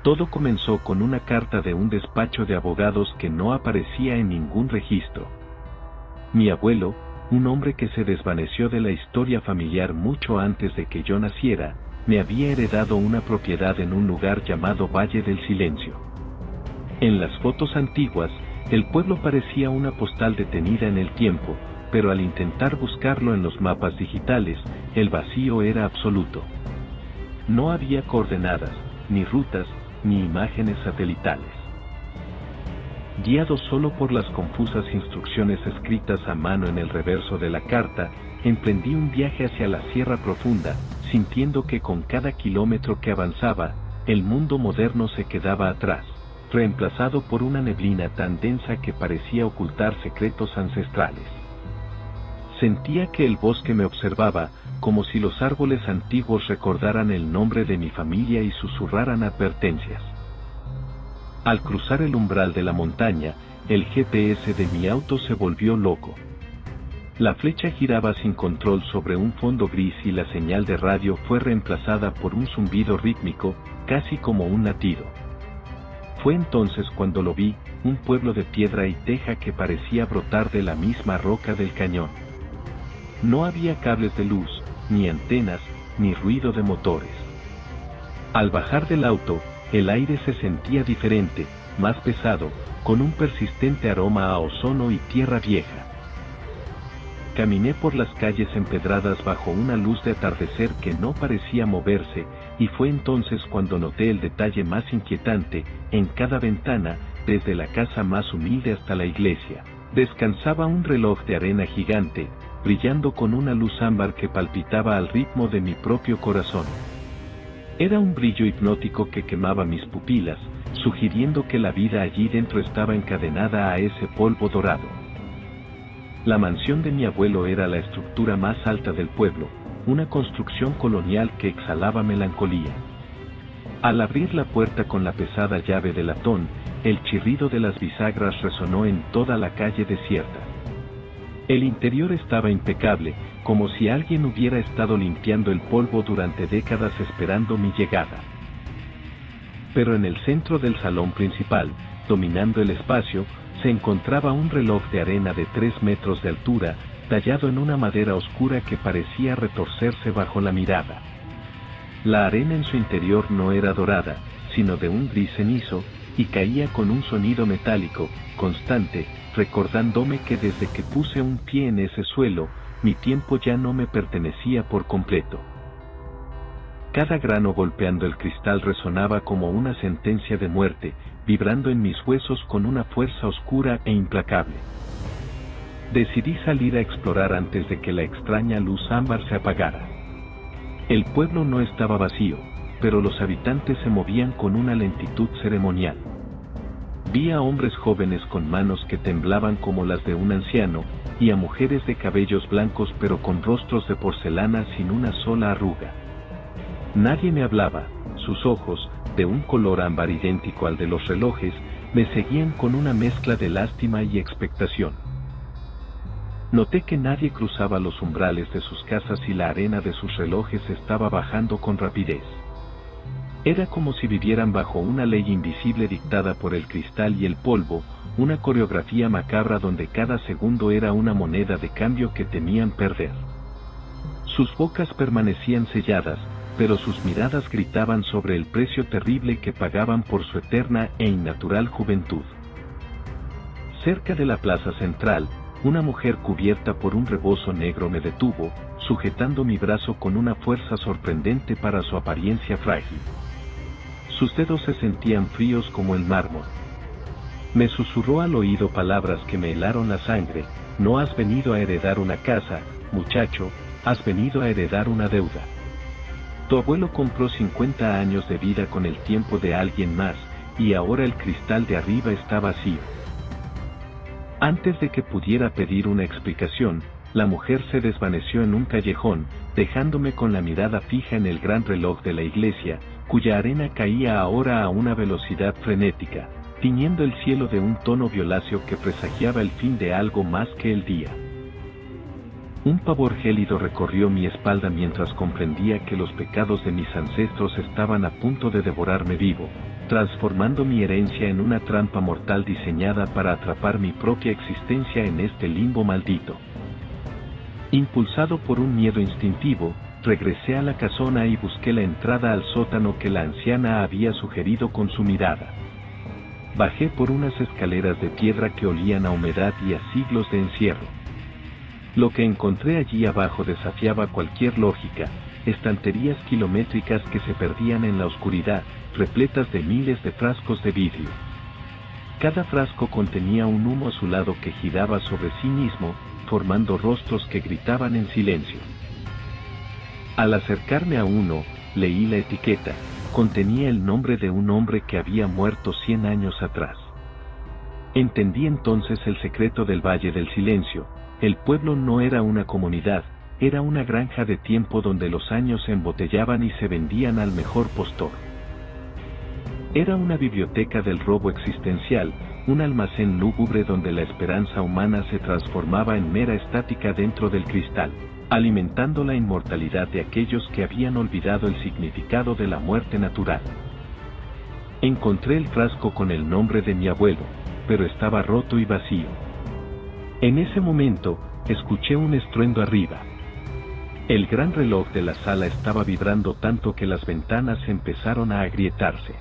Todo comenzó con una carta de un despacho de abogados que no aparecía en ningún registro. Mi abuelo, un hombre que se desvaneció de la historia familiar mucho antes de que yo naciera, me había heredado una propiedad en un lugar llamado Valle del Silencio. En las fotos antiguas, el pueblo parecía una postal detenida en el tiempo, pero al intentar buscarlo en los mapas digitales, el vacío era absoluto. No había coordenadas, ni rutas, ni imágenes satelitales. Guiado solo por las confusas instrucciones escritas a mano en el reverso de la carta, emprendí un viaje hacia la Sierra Profunda, sintiendo que con cada kilómetro que avanzaba, el mundo moderno se quedaba atrás, reemplazado por una neblina tan densa que parecía ocultar secretos ancestrales. Sentía que el bosque me observaba, como si los árboles antiguos recordaran el nombre de mi familia y susurraran advertencias. Al cruzar el umbral de la montaña, el GPS de mi auto se volvió loco. La flecha giraba sin control sobre un fondo gris y la señal de radio fue reemplazada por un zumbido rítmico, casi como un latido. Fue entonces cuando lo vi, un pueblo de piedra y teja que parecía brotar de la misma roca del cañón. No había cables de luz, ni antenas, ni ruido de motores. Al bajar del auto, el aire se sentía diferente, más pesado, con un persistente aroma a ozono y tierra vieja. Caminé por las calles empedradas bajo una luz de atardecer que no parecía moverse, y fue entonces cuando noté el detalle más inquietante: en cada ventana, desde la casa más humilde hasta la iglesia, descansaba un reloj de arena gigante, brillando con una luz ámbar que palpitaba al ritmo de mi propio corazón. Era un brillo hipnótico que quemaba mis pupilas, sugiriendo que la vida allí dentro estaba encadenada a ese polvo dorado. La mansión de mi abuelo era la estructura más alta del pueblo, una construcción colonial que exhalaba melancolía. Al abrir la puerta con la pesada llave de latón, el chirrido de las bisagras resonó en toda la calle desierta. El interior estaba impecable, como si alguien hubiera estado limpiando el polvo durante décadas esperando mi llegada. Pero en el centro del salón principal, dominando el espacio, se encontraba un reloj de arena de 3 metros de altura, tallado en una madera oscura que parecía retorcerse bajo la mirada. La arena en su interior no era dorada, sino de un gris cenizo, y caía con un sonido metálico, constante, recordándome que desde que puse un pie en ese suelo, mi tiempo ya no me pertenecía por completo. Cada grano golpeando el cristal resonaba como una sentencia de muerte, vibrando en mis huesos con una fuerza oscura e implacable. Decidí salir a explorar antes de que la extraña luz ámbar se apagara. El pueblo no estaba vacío, pero los habitantes se movían con una lentitud ceremonial. Vi a hombres jóvenes con manos que temblaban como las de un anciano, y a mujeres de cabellos blancos pero con rostros de porcelana sin una sola arruga. Nadie me hablaba, sus ojos, de un color ámbar idéntico al de los relojes, me seguían con una mezcla de lástima y expectación. Noté que nadie cruzaba los umbrales de sus casas y la arena de sus relojes estaba bajando con rapidez. Era como si vivieran bajo una ley invisible dictada por el cristal y el polvo, una coreografía macabra donde cada segundo era una moneda de cambio que temían perder. Sus bocas permanecían selladas, pero sus miradas gritaban sobre el precio terrible que pagaban por su eterna e innatural juventud. Cerca de la plaza central, una mujer cubierta por un rebozo negro me detuvo, sujetando mi brazo con una fuerza sorprendente para su apariencia frágil. Sus dedos se sentían fríos como el mármol. Me susurró al oído palabras que me helaron la sangre: no has venido a heredar una casa, muchacho, has venido a heredar una deuda. Tu abuelo compró 50 años de vida con el tiempo de alguien más, y ahora el cristal de arriba está vacío. Antes de que pudiera pedir una explicación, la mujer se desvaneció en un callejón, dejándome con la mirada fija en el gran reloj de la iglesia, cuya arena caía ahora a una velocidad frenética, tiñendo el cielo de un tono violáceo que presagiaba el fin de algo más que el día. Un pavor gélido recorrió mi espalda mientras comprendía que los pecados de mis ancestros estaban a punto de devorarme vivo, transformando mi herencia en una trampa mortal diseñada para atrapar mi propia existencia en este limbo maldito. Impulsado por un miedo instintivo, regresé a la casona y busqué la entrada al sótano que la anciana había sugerido con su mirada. Bajé por unas escaleras de piedra que olían a humedad y a siglos de encierro. Lo que encontré allí abajo desafiaba cualquier lógica, estanterías kilométricas que se perdían en la oscuridad, repletas de miles de frascos de vidrio. Cada frasco contenía un humo azulado que giraba sobre sí mismo, formando rostros que gritaban en silencio. Al acercarme a uno, leí la etiqueta. Contenía el nombre de un hombre que había muerto 100 años atrás. Entendí entonces el secreto del Valle del Silencio. El pueblo no era una comunidad, era una granja de tiempo donde los años se embotellaban y se vendían al mejor postor. Era una biblioteca del robo existencial, un almacén lúgubre donde la esperanza humana se transformaba en mera estática dentro del cristal, alimentando la inmortalidad de aquellos que habían olvidado el significado de la muerte natural. Encontré el frasco con el nombre de mi abuelo, pero estaba roto y vacío. En ese momento, escuché un estruendo arriba. El gran reloj de la sala estaba vibrando tanto que las ventanas empezaron a agrietarse.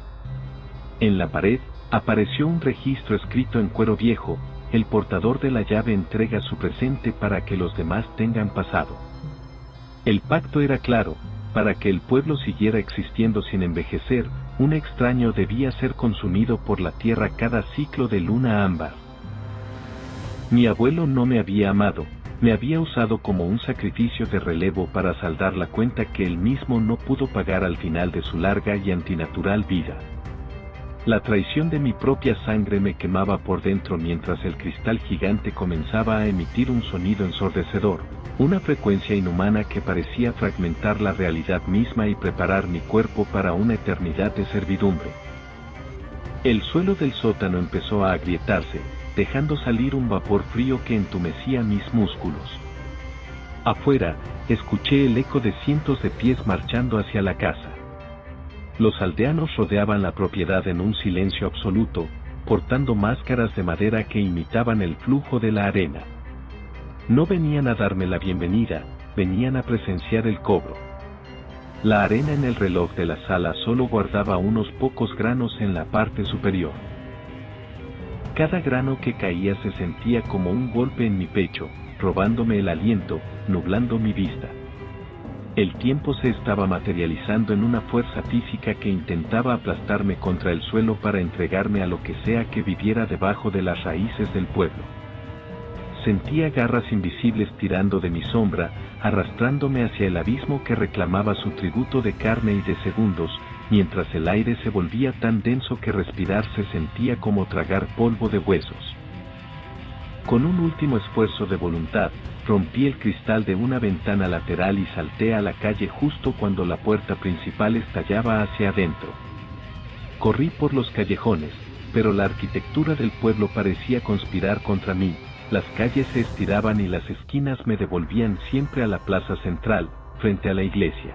En la pared, apareció un registro escrito en cuero viejo: el portador de la llave entrega su presente para que los demás tengan pasado. El pacto era claro: para que el pueblo siguiera existiendo sin envejecer, un extraño debía ser consumido por la tierra cada ciclo de luna ámbar. Mi abuelo no me había amado, me había usado como un sacrificio de relevo para saldar la cuenta que él mismo no pudo pagar al final de su larga y antinatural vida. La traición de mi propia sangre me quemaba por dentro mientras el cristal gigante comenzaba a emitir un sonido ensordecedor, una frecuencia inhumana que parecía fragmentar la realidad misma y preparar mi cuerpo para una eternidad de servidumbre. El suelo del sótano empezó a agrietarse, dejando salir un vapor frío que entumecía mis músculos. Afuera, escuché el eco de cientos de pies marchando hacia la casa. Los aldeanos rodeaban la propiedad en un silencio absoluto, portando máscaras de madera que imitaban el flujo de la arena. No venían a darme la bienvenida, venían a presenciar el cobro. La arena en el reloj de la sala solo guardaba unos pocos granos en la parte superior. Cada grano que caía se sentía como un golpe en mi pecho, robándome el aliento, nublando mi vista. El tiempo se estaba materializando en una fuerza física que intentaba aplastarme contra el suelo para entregarme a lo que sea que viviera debajo de las raíces del pueblo. Sentía garras invisibles tirando de mi sombra, arrastrándome hacia el abismo que reclamaba su tributo de carne y de segundos, mientras el aire se volvía tan denso que respirar se sentía como tragar polvo de huesos. Con un último esfuerzo de voluntad, rompí el cristal de una ventana lateral y salté a la calle justo cuando la puerta principal estallaba hacia adentro. Corrí por los callejones, pero la arquitectura del pueblo parecía conspirar contra mí. Las calles se estiraban y las esquinas me devolvían siempre a la plaza central, frente a la iglesia.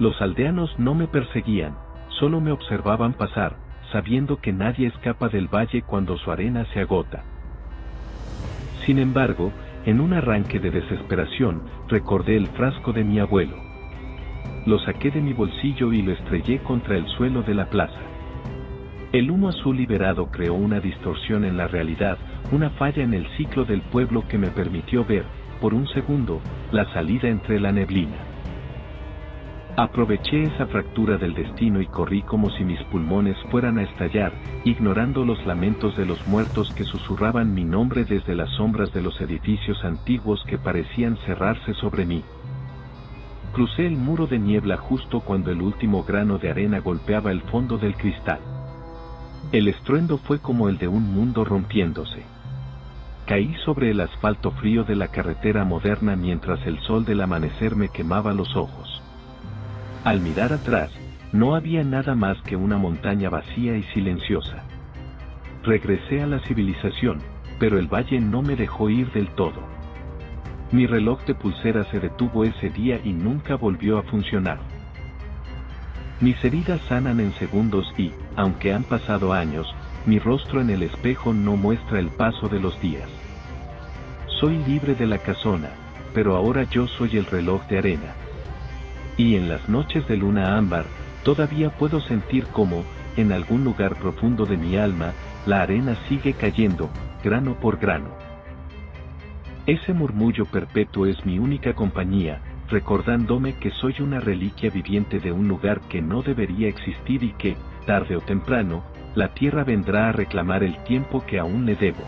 Los aldeanos no me perseguían, solo me observaban pasar, sabiendo que nadie escapa del valle cuando su arena se agota. Sin embargo, en un arranque de desesperación, recordé el frasco de mi abuelo. Lo saqué de mi bolsillo y lo estrellé contra el suelo de la plaza. El humo azul liberado creó una distorsión en la realidad, una falla en el ciclo del pueblo que me permitió ver, por un segundo, la salida entre la neblina. Aproveché esa fractura del destino y corrí como si mis pulmones fueran a estallar, ignorando los lamentos de los muertos que susurraban mi nombre desde las sombras de los edificios antiguos que parecían cerrarse sobre mí. Crucé el muro de niebla justo cuando el último grano de arena golpeaba el fondo del cristal. El estruendo fue como el de un mundo rompiéndose. Caí sobre el asfalto frío de la carretera moderna mientras el sol del amanecer me quemaba los ojos. Al mirar atrás, no había nada más que una montaña vacía y silenciosa. Regresé a la civilización, pero el valle no me dejó ir del todo. Mi reloj de pulsera se detuvo ese día y nunca volvió a funcionar. Mis heridas sanan en segundos y, aunque han pasado años, mi rostro en el espejo no muestra el paso de los días. Soy libre de la casona, pero ahora yo soy el reloj de arena. Y en las noches de luna ámbar, todavía puedo sentir cómo, en algún lugar profundo de mi alma, la arena sigue cayendo, grano por grano. Ese murmullo perpetuo es mi única compañía, recordándome que soy una reliquia viviente de un lugar que no debería existir y que, tarde o temprano, la tierra vendrá a reclamar el tiempo que aún le debo.